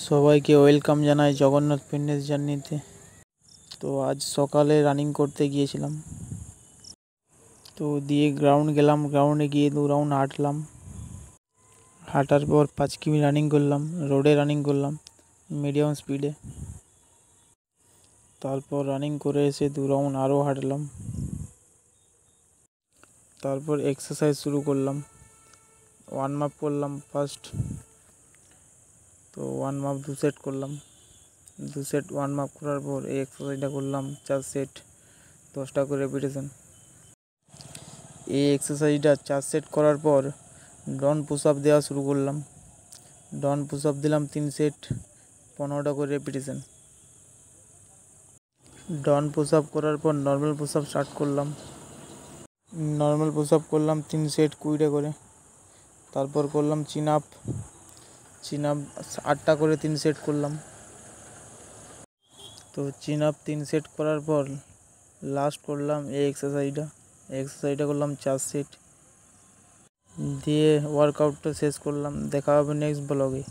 সবাইকে ওয়েলকাম জানাই জগন্নাথ ফিটনেস জার্নিতে। তো আজ সকালে রানিং করতে গিয়েছিলাম, তো দিয়ে গ্রাউন্ড গেলাম। গ্রাউন্ডে গিয়ে 2 রাউন্ড হাঁটলাম। হাঁটার পর 5 কিমি রানিং করলাম, রোডে রানিং করলাম মিডিয়াম স্পিডে। তারপর রানিং করে এসে 2 রাউন্ড আরও হাঁটলাম। তারপর এক্সারসাইজ শুরু করলাম। ওয়ার্ম আপ করলাম ফার্স্ট। তো ওয়ার্ম আপ 2 সেট করলাম। 2 সেট ওয়ার্ম আপ করার পর এই এক্সারসাইজটা করলাম 4 সেট, 10টা করে রেপিটেশন। এই এক্সারসাইজটা 4 সেট করার পর ডাউন পুশ আপ দেওয়া শুরু করলাম। ডাউন পুশ আপ দিলাম 3 সেট, 15টা করে রেপিটেশন। ডাউন পুশ আপ করার পর নর্মাল পুশ আপ স্টার্ট করলাম। নর্মাল পুশ আপ করলাম 3 সেট 20টা করে। তারপর করলাম চিন আপ 8টা করে 3 সেট করলাম। তো চিন আপ 3 সেট করার পর লাস্ট করলাম এই এক্সারসাইজটা করলাম 4 সেট দিয়ে ওয়ার্কআউটটা শেষ করলাম। দেখা হবে নেক্সট ব্লগে।